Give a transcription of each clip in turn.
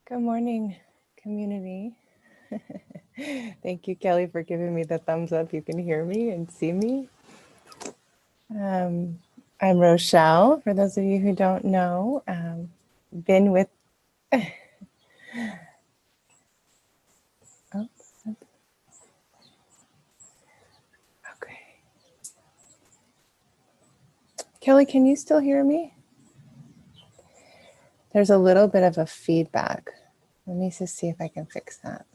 Good morning, community. Thank you, Kelly, for giving me the thumbs up. You can hear me and see me. I'm Rochelle, for those of you who don't know. Been with... Oh, okay. Kelly, can you still hear me? There's a little bit of a feedback. Let me just see if I can fix that.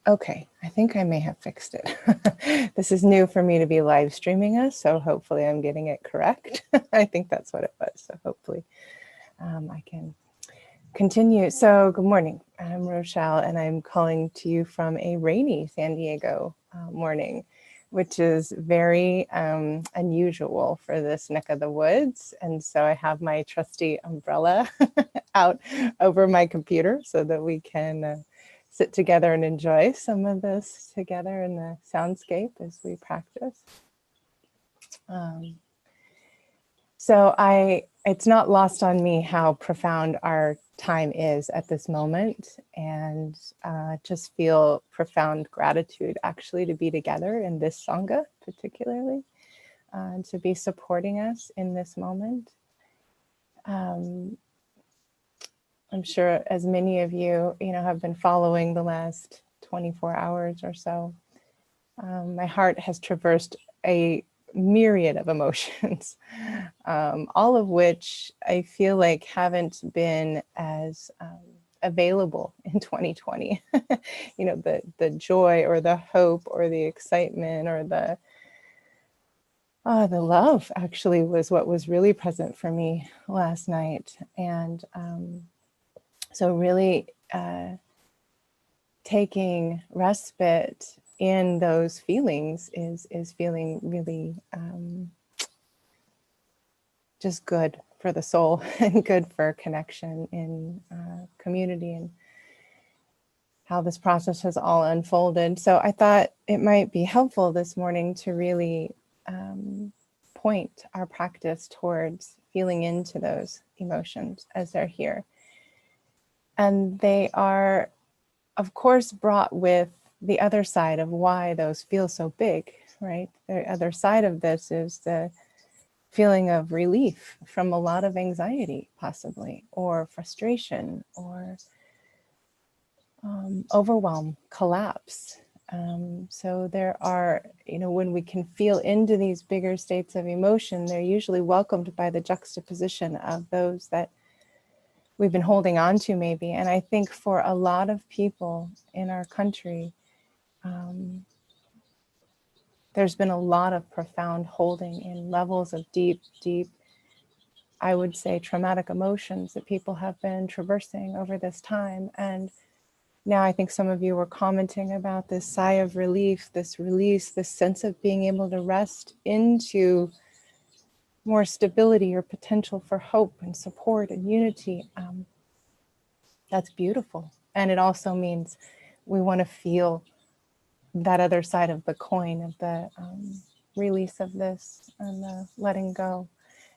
Okay, I think I may have fixed it. This is new for me to be live streaming us, so hopefully I'm getting it correct. I think that's what it was, so hopefully I can continue. So good morning, I'm Rochelle, and I'm calling to you from a rainy San Diego morning, which is very unusual for this neck of the woods. And so I have my trusty umbrella out over my computer so that we can sit together and enjoy some of this together in the soundscape as we practice. So it's not lost on me how profound our time is at this moment, and just feel profound gratitude actually to be together in this Sangha particularly, and to be supporting us in this moment. I'm sure as many of you, have been following the last 24 hours or so, my heart has traversed a myriad of emotions, all of which I feel like haven't been as available in 2020. The joy or the hope or the excitement or the love actually was what was really present for me last night. And so really taking respite in those feelings is feeling really just good for the soul and good for connection in community and how this process has all unfolded. So I thought it might be helpful this morning to really point our practice towards feeling into those emotions as they're here. And they are, of course, brought with the other side of why those feel so big, right? The other side of this is the feeling of relief from a lot of anxiety, possibly, or frustration, or overwhelm, collapse. So there are, when we can feel into these bigger states of emotion, they're usually welcomed by the juxtaposition of those that we've been holding on to maybe. And I think for a lot of people in our country, there's been a lot of profound holding in levels of deep, I would say, traumatic emotions that people have been traversing over this time. And now I think some of you were commenting about this sigh of relief, this release, this sense of being able to rest into more stability or potential for hope and support and unity. That's beautiful. And it also means we want to feel that other side of the coin of the release of this and the letting go.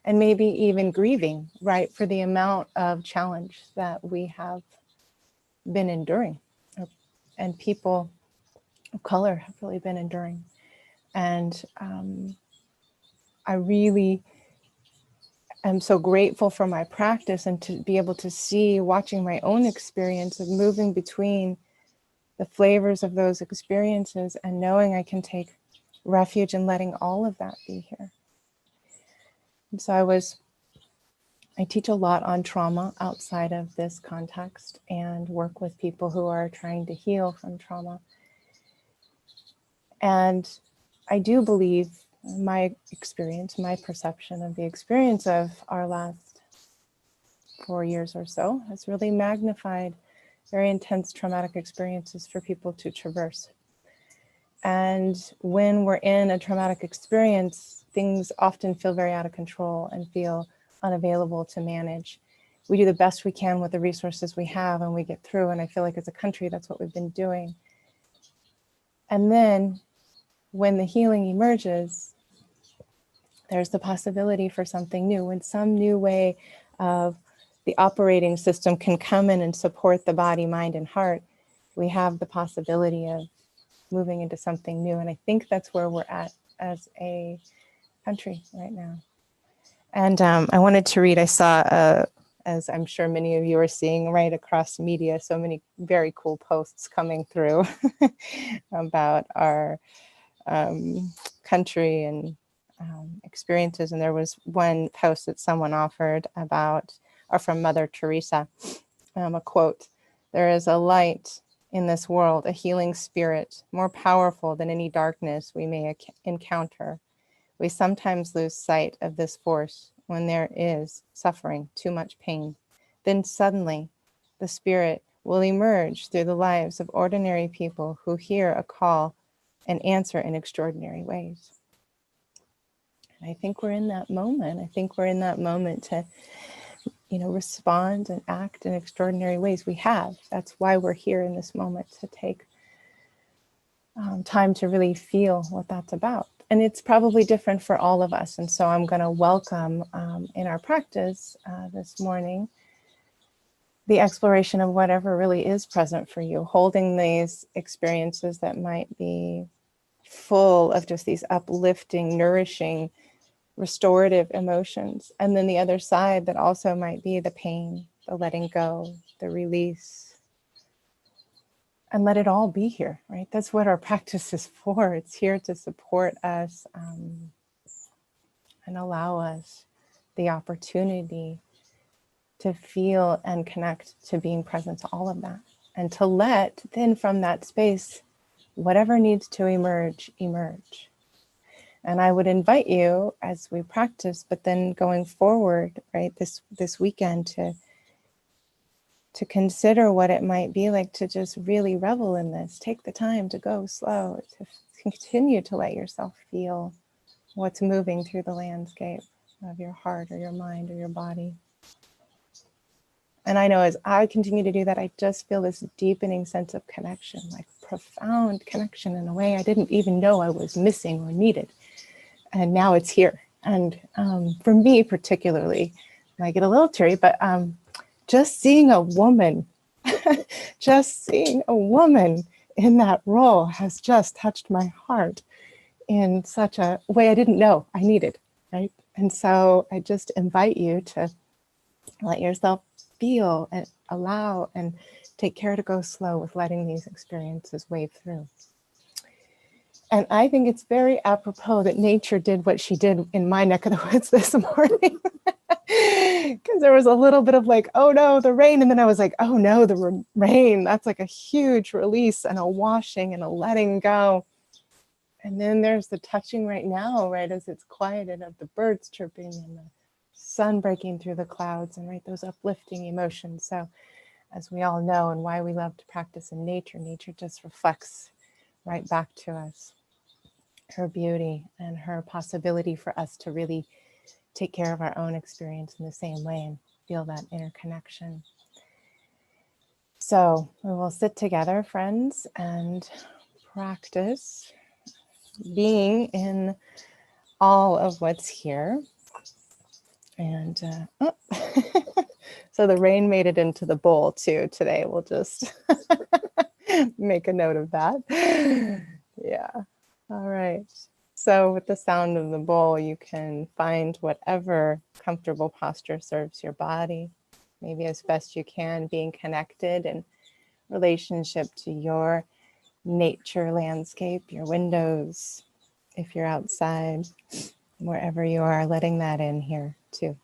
And maybe even grieving, right, for the amount of challenge that we have been enduring, and people of color have really been enduring. And I really am so grateful for my practice and to be able to see, watching my own experience of moving between the flavors of those experiences and knowing I can take refuge in letting all of that be here. And so I teach a lot on trauma outside of this context and work with people who are trying to heal from trauma. And I do believe my experience, my perception of the experience of our last 4 years or so has really magnified very intense traumatic experiences for people to traverse. And when we're in a traumatic experience, things often feel very out of control and feel unavailable to manage. We do the best we can with the resources we have and we get through. And I feel like as a country, that's what we've been doing. And then when the healing emerges, there's the possibility for something new. When some new way of the operating system can come in and support the body, mind, and heart, we have the possibility of moving into something new. And I think that's where we're at as a country right now. And I wanted to read, I saw, as I'm sure many of you are seeing right across media, so many very cool posts coming through about our country and experiences. And there was one post that someone offered about, or from Mother Teresa, a quote: "There is a light in this world, a healing spirit, more powerful than any darkness we may encounter. We sometimes lose sight of this force when there is suffering, too much pain. Then suddenly, the spirit will emerge through the lives of ordinary people who hear a call and answer in extraordinary ways." And I think we're in that moment. I think we're in that moment to, respond and act in extraordinary ways. We have. That's why we're here in this moment, to take time to really feel what that's about. And it's probably different for all of us. And so I'm going to welcome in our practice this morning the exploration of whatever really is present for you, holding these experiences that might be full of just these uplifting, nourishing, restorative emotions. And then the other side that also might be the pain, the letting go, the release. And let it all be here, right? That's what our practice is for. It's here to support us and allow us the opportunity to feel and connect to being present to all of that. And to let, then from that space, whatever needs to emerge, emerge. And I would invite you as we practice, but then going forward, right, this weekend, to consider what it might be like to just really revel in this. Take the time to go slow, to continue to let yourself feel what's moving through the landscape of your heart or your mind or your body. And I know as I continue to do that, I just feel this deepening sense of connection, like profound connection in a way I didn't even know I was missing or needed. And now it's here. And for me particularly, I get a little teary, but just seeing a woman, just seeing a woman in that role has just touched my heart in such a way I didn't know I needed, right? And so I just invite you to let yourself feel and allow and take care to go slow with letting these experiences wave through. And I think it's very apropos that nature did what she did in my neck of the woods this morning. Because there was a little bit of like, oh no, the rain. And then I was like, oh no, the rain. That's like a huge release and a washing and a letting go. And then there's the touching right now, right, as it's quieted, of the birds chirping and the sun breaking through the clouds, and right, those uplifting emotions. So as we all know, and why we love to practice in nature, nature just reflects right back to us her beauty and her possibility for us to really take care of our own experience in the same way and feel that interconnection. So we will sit together, friends, and practice being in all of what's here. And so the rain made it into the bowl too today. We'll just make a note of that. Yeah. All right. So with the sound of the bowl, you can find whatever comfortable posture serves your body, maybe as best you can, being connected in relationship to your nature landscape, your windows, if you're outside, wherever you are, letting that in here too.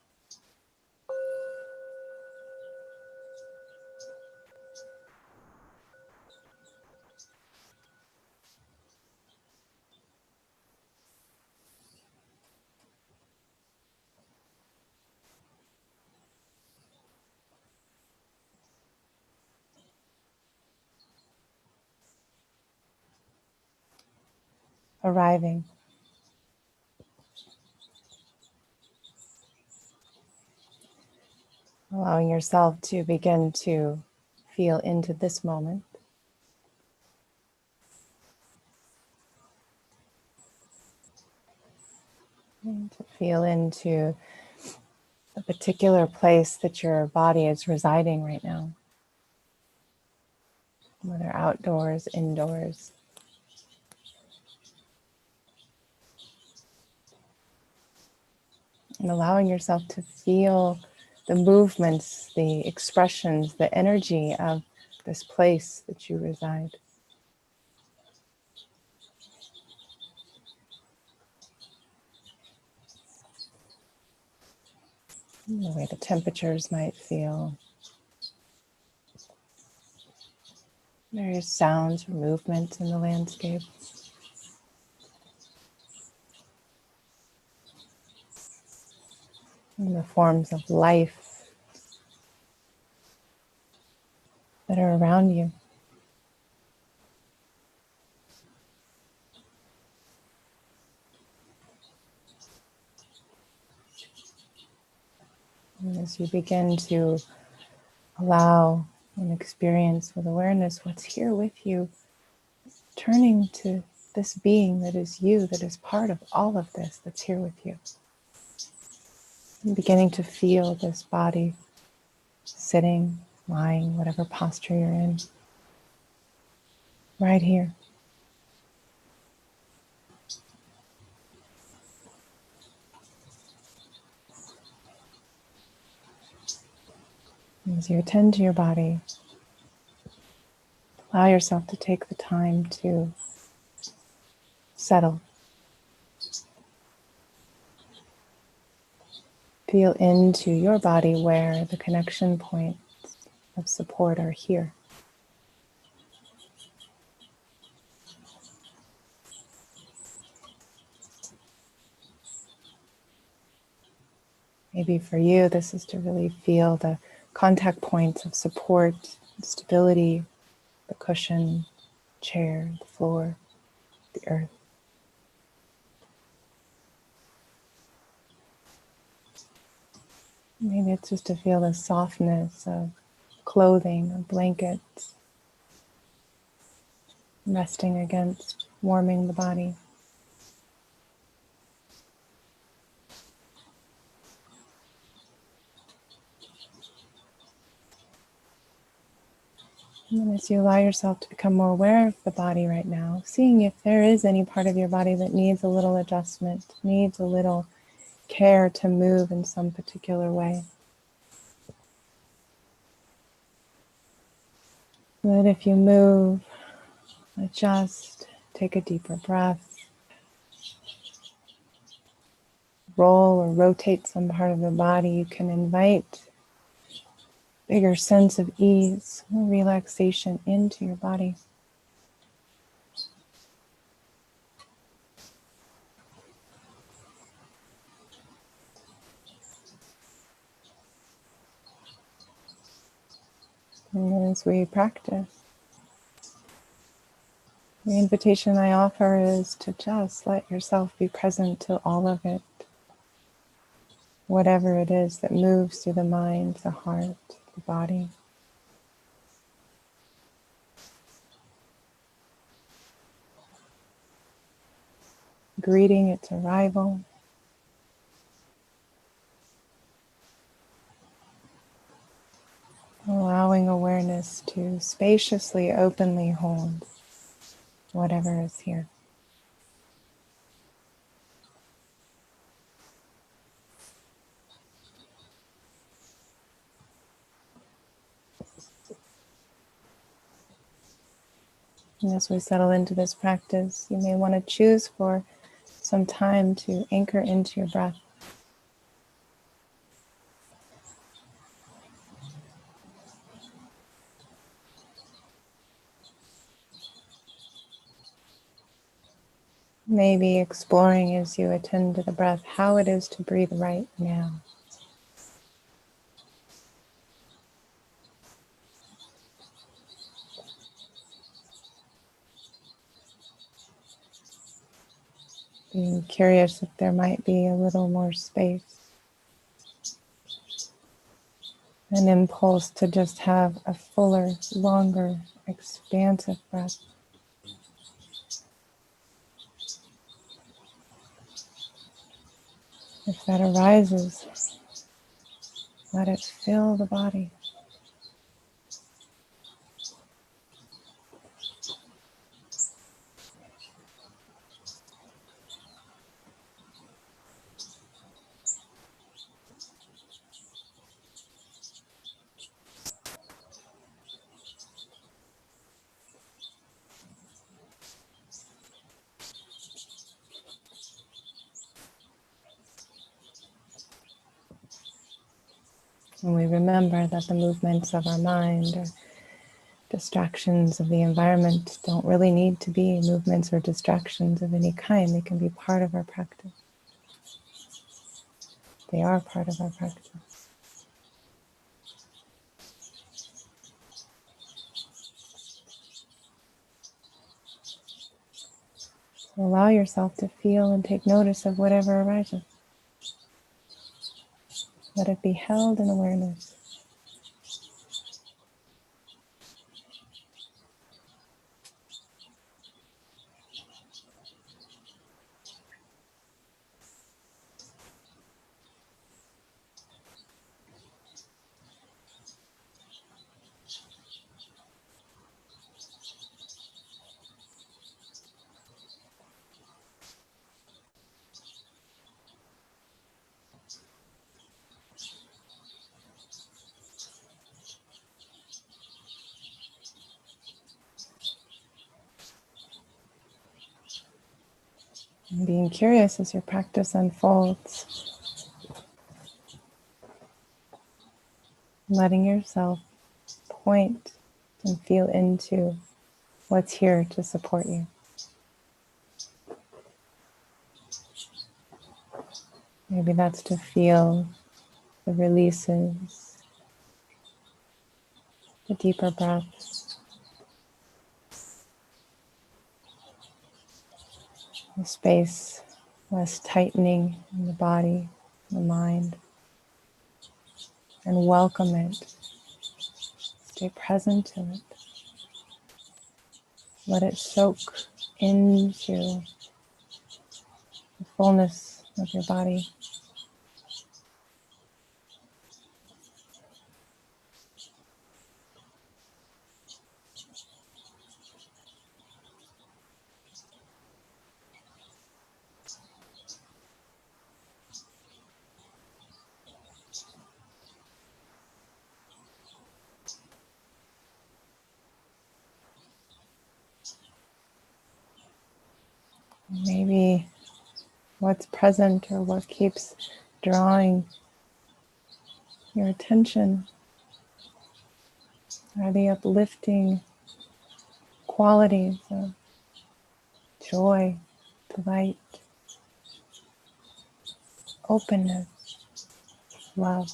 Arriving. Allowing yourself to begin to feel into this moment. And to Feel into the particular place that your body is residing right now, whether outdoors, indoors. And allowing yourself to feel the movements, the expressions, the energy of this place that you reside. And the way the temperatures might feel. Various sounds or movements in the landscape. And the forms of life that are around you. And as you begin to allow and experience with awareness what's here with you, turning to this being that is you, that is part of all of this, that's here with you. And beginning to feel this body sitting, lying, whatever posture you're in, right here. And as you attend to your body, allow yourself to take the time to settle. Feel into your body where the connection points of support are here. Maybe for you, this is to really feel the contact points of support, stability, the cushion, chair, the floor, the earth. Maybe it's just to feel the softness of clothing or blankets resting against, warming the body. And then as you allow yourself to become more aware of the body right now, seeing if there is any part of your body that needs a little adjustment, needs a little care to move in some particular way. That if you move, adjust, take a deeper breath, roll or rotate some part of the body, you can invite bigger sense of ease, relaxation into your body. And as we practice, the invitation I offer is to just let yourself be present to all of it. Whatever it is that moves through the mind, the heart, the body. Greeting its arrival. Allowing awareness to spaciously, openly hold whatever is here. And as we settle into this practice, you may want to choose for some time to anchor into your breath. Maybe exploring as you attend to the breath how it is to breathe right now. Being curious if there might be a little more space. An impulse to just have a fuller, longer, expansive breath. If that arises, let it fill the body. And we remember that the movements of our mind or distractions of the environment don't really need to be movements or distractions of any kind. They can be part of our practice. They are part of our practice. So allow yourself to feel and take notice of whatever arises. Let it be held in awareness. And being curious as your practice unfolds. Letting yourself point and feel into what's here to support you. Maybe that's to feel the releases, the deeper breaths, the space, less tightening in the body, the mind, and welcome it. Stay present to it. Let it soak into the fullness of your body. Maybe what's present or what keeps drawing your attention are the uplifting qualities of joy, delight, openness, love.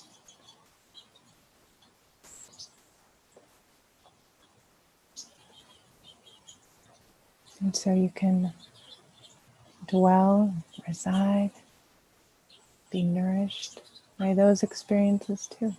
And so you can dwell, reside, be nourished by those experiences too.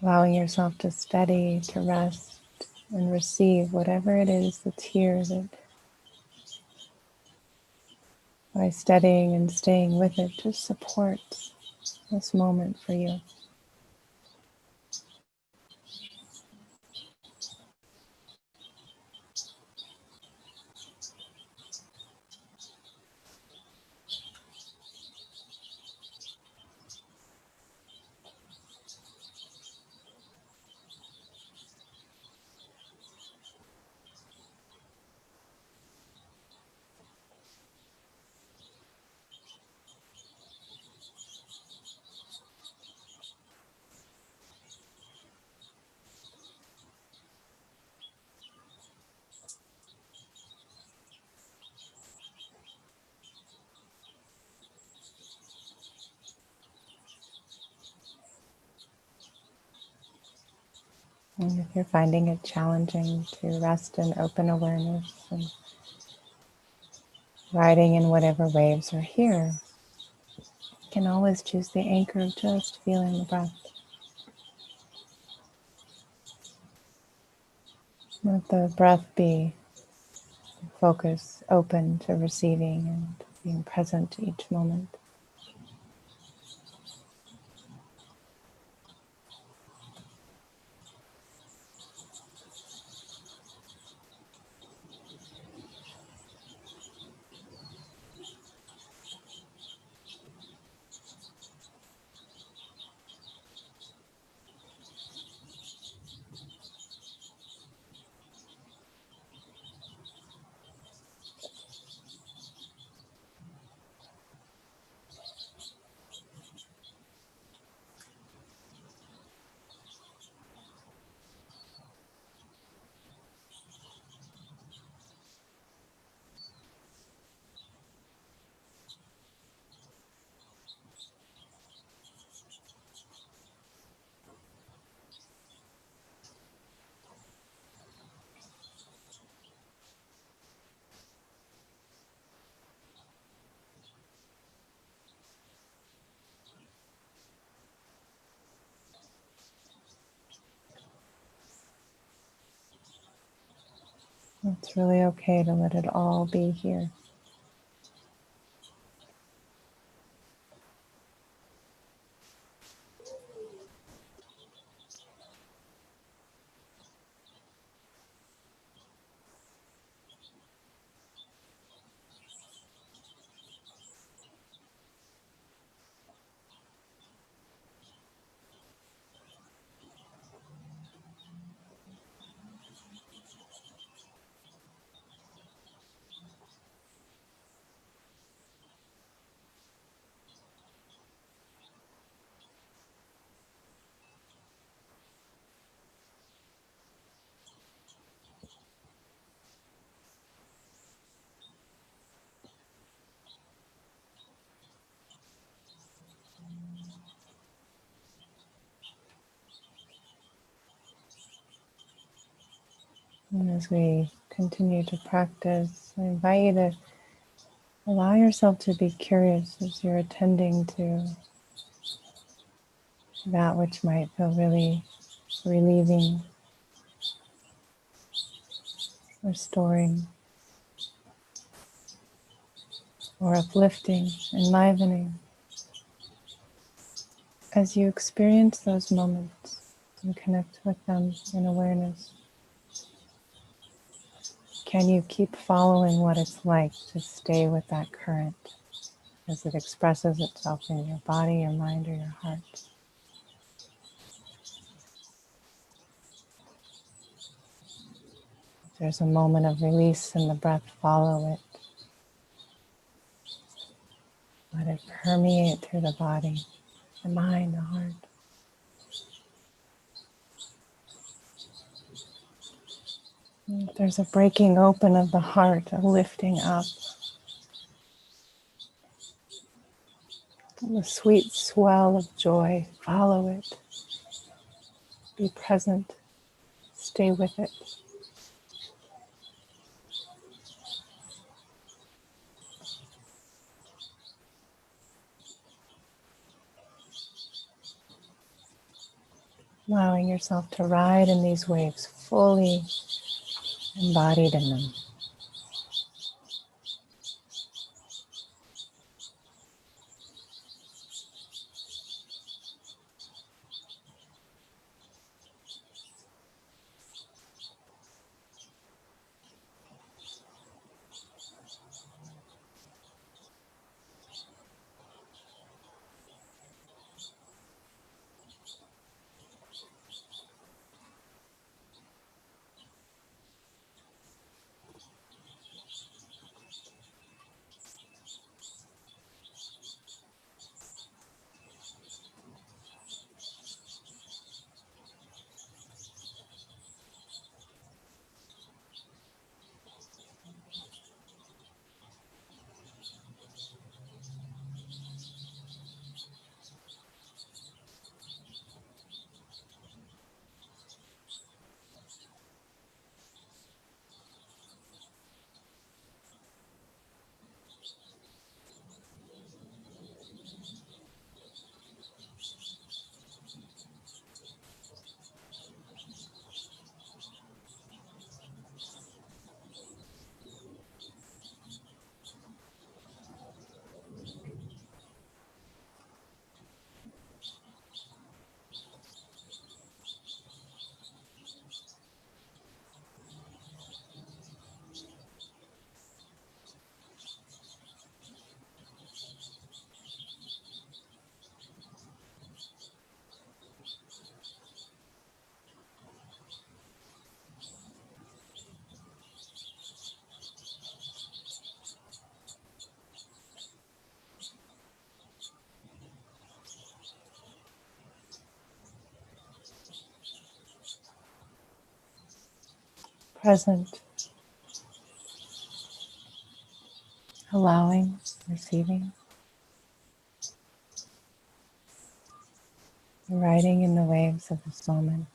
Allowing yourself to steady, to rest, and receive whatever it is that's here, that by steadying and staying with it, just supports this moment for you. And if you're finding it challenging to rest in open awareness and riding in whatever waves are here, you can always choose the anchor of just feeling the breath. Let the breath be focus, open to receiving and being present to each moment. It's really okay to let it all be here. And as we continue to practice, I invite you to allow yourself to be curious as you're attending to that which might feel really relieving, restoring, or uplifting, enlivening. As you experience those moments and connect with them in awareness, can you keep following what it's like to stay with that current as it expresses itself in your body, your mind, or your heart? If there's a moment of release in the breath, follow it. Let it permeate through the body, the mind, the heart. And if there's a breaking open of the heart, a lifting up, the sweet swell of joy, follow it. Be present. Stay with it. Allowing yourself to ride in these waves, fully embodied in them. present, allowing, receiving, riding in the waves of this moment.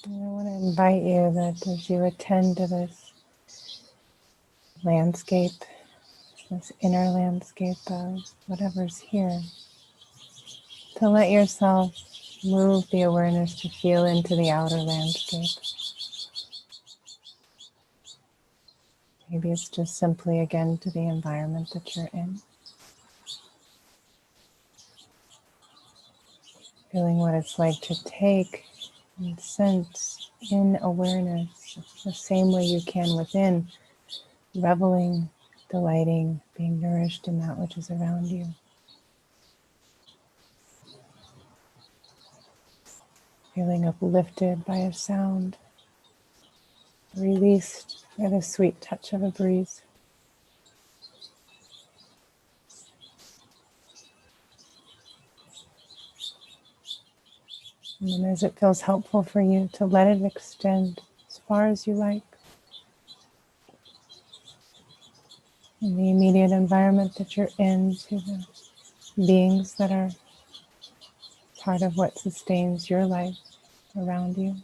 And I want to invite you that as you attend to this landscape, this inner landscape of whatever's here, to let yourself move the awareness to feel into the outer landscape. Maybe it's just simply again to the environment that you're in. Feeling what it's like to take and sense in awareness the same way you can within, reveling, delighting, being nourished in that which is around you. Feeling uplifted by a sound, released by the sweet touch of a breeze. And then as it feels helpful for you to let it extend as far as you like. In the immediate environment that you're in, to the beings that are part of what sustains your life around you,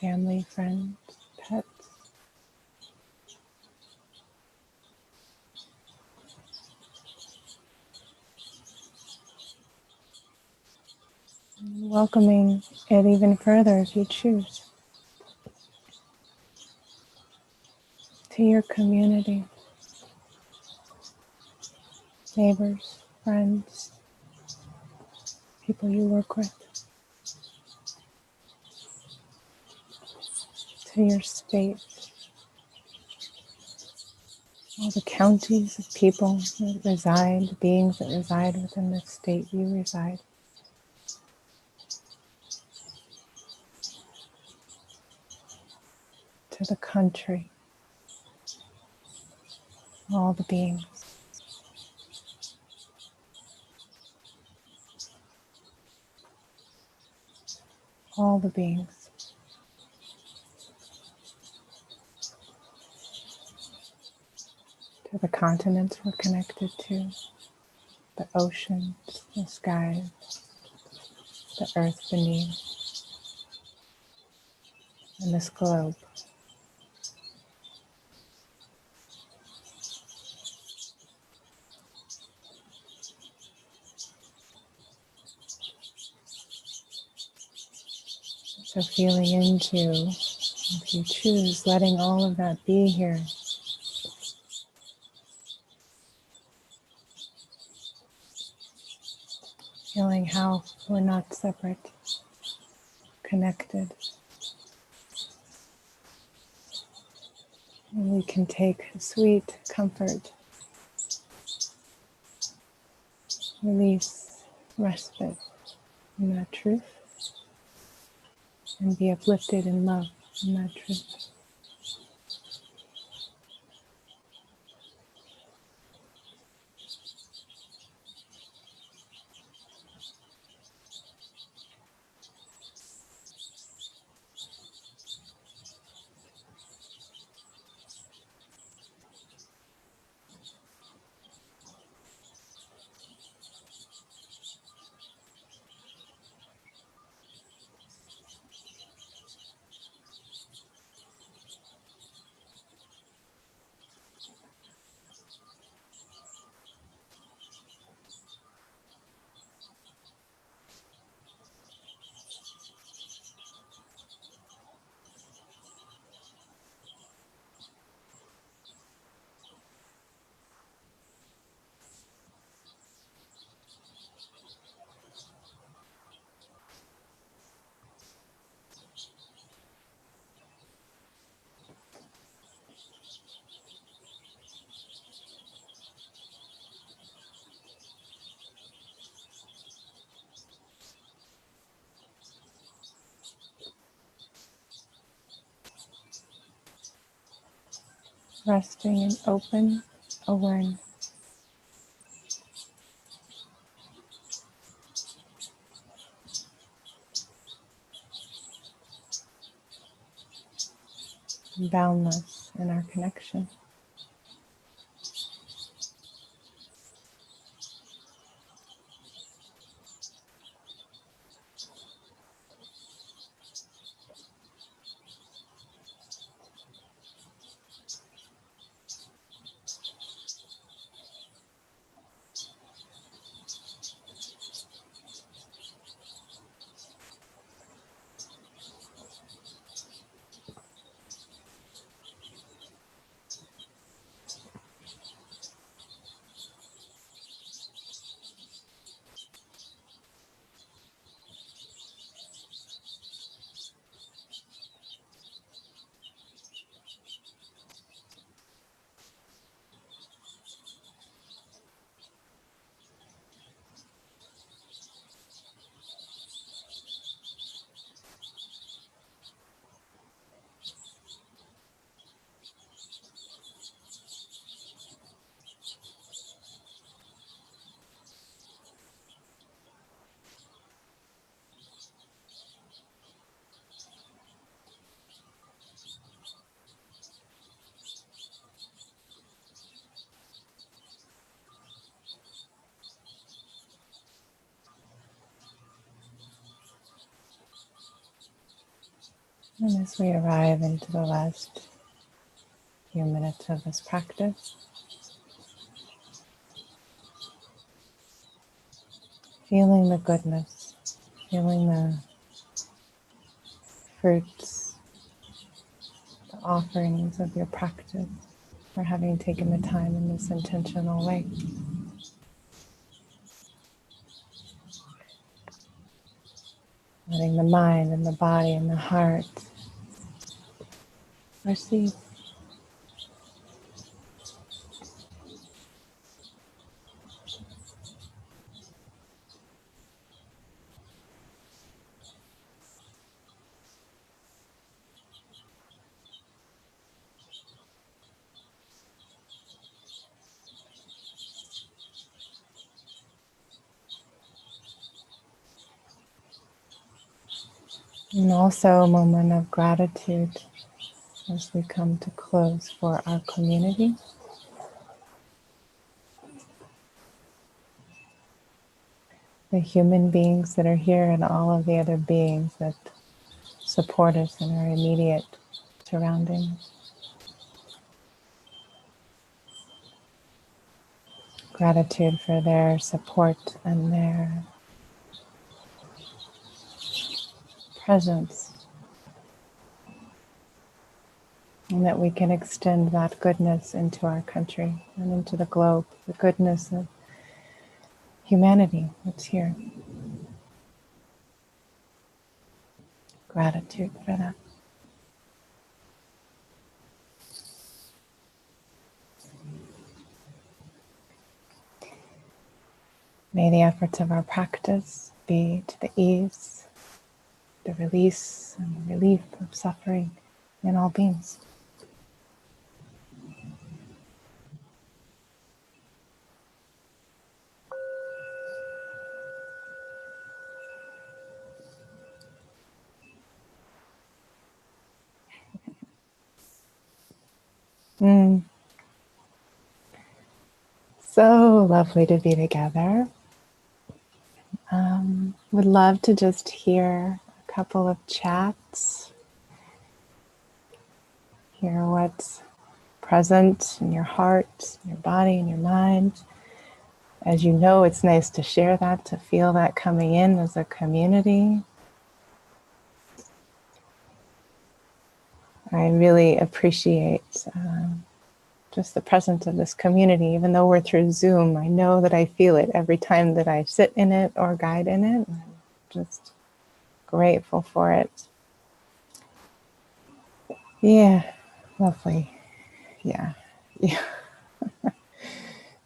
family, friends, pets. And welcoming it even further if you choose to your community, neighbors, friends, people you work with, to your state, all the counties of people that reside, the beings that reside within the state you reside. To the country, all the beings. All the beings. To the continents we're connected to, the oceans, the skies, the earth beneath, and this globe. So feeling into, if you choose, letting all of that be here. Feeling how we're not separate, connected. And we can take sweet comfort, release, respite in that truth, and be uplifted in love in that truth. resting in open awareness. Boundless in our connection. And as we arrive into the last few minutes of this practice, feeling the goodness, feeling the fruits, the offerings of your practice, for having taken the time in this intentional way. Letting the mind and the body and the heart receive. And also a moment of gratitude as we come to close for our community. The human beings that are here and all of the other beings that support us in our immediate surroundings. Gratitude for their support and their presence. And that we can extend that goodness into our country and into the globe, the goodness of humanity that's here. Gratitude for that. May the efforts of our practice be to the ease, the release, and the relief of suffering in all beings. So lovely to be together. Would love to just hear a couple of chats, hear what's present in your heart, your body, and your mind. As you know, it's nice to share that, to feel that coming in as a community. I really appreciate just the presence of this community. Even though we're through Zoom, I know that I feel it every time that I sit in it or guide in it. I'm just grateful for it. Yeah, lovely. Yeah.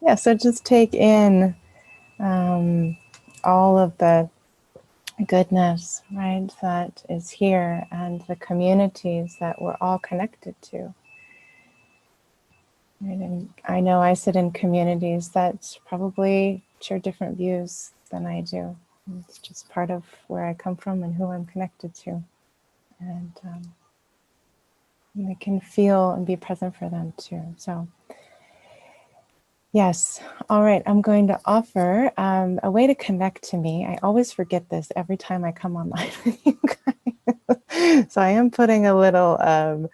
Yeah, so just take in all of the goodness, right, that is here and the communities that we're all connected to. And I know I sit in communities that probably share different views than I do. It's just part of where I come from and who I'm connected to. And I can feel and be present for them too. So yes. All right. I'm going to offer a way to connect to me. I always forget this every time I come online with you guys. So I am putting a little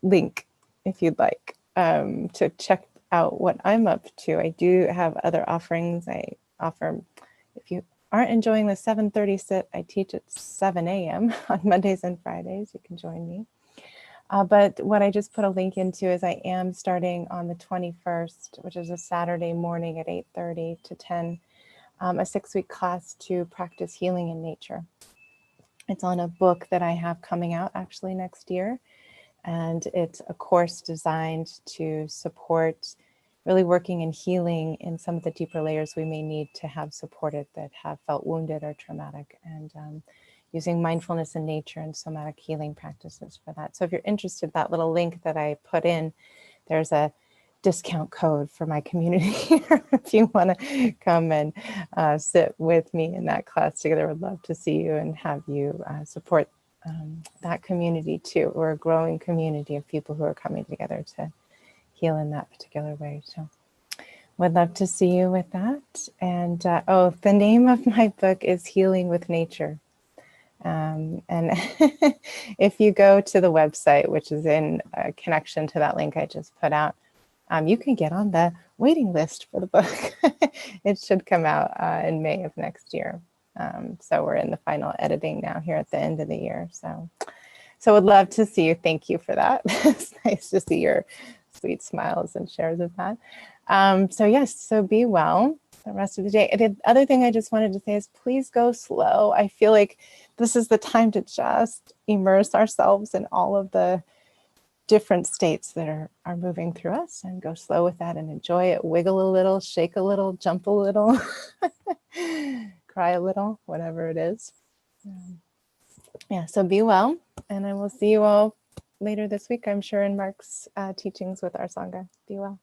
link, if you'd like, to check out what I'm up to. I do have other offerings. I offer, if you aren't enjoying the 7:30 sit, I teach at 7 a.m. on Mondays and Fridays. You can join me. But what I just put a link into is I am starting on the 21st, which is a Saturday morning at 8:30 to 10, a 6-week class to practice healing in nature. It's on a book that I have coming out actually next year. And it's a course designed to support really working and healing in some of the deeper layers we may need to have supported that have felt wounded or traumatic, and using mindfulness in nature and somatic healing practices for that. So if you're interested, that little link that I put in, there's a discount code for my community here if you want to come and sit with me in that class together. I'd love to see you and have you support that community too. We're a growing community of people who are coming together to heal in that particular way. So would love to see you with that. And the name of my book is Healing with Nature. And if you go to the website, which is in connection to that link I just put out, you can get on the waiting list for the book. It should come out in May of next year. So we're in the final editing now here at the end of the year. So would love to see you. Thank you for that. It's nice to see your sweet smiles and shares of that. So yes, so be well the rest of the day. The other thing I just wanted to say is please go slow. I feel like this is the time to just immerse ourselves in all of the different states that are moving through us, and go slow with that and enjoy it. Wiggle a little, shake a little, jump a little, cry a little, whatever it is. Yeah, so be well, and I will see you all later this week, I'm sure, in Mark's teachings with our Sangha. Be well.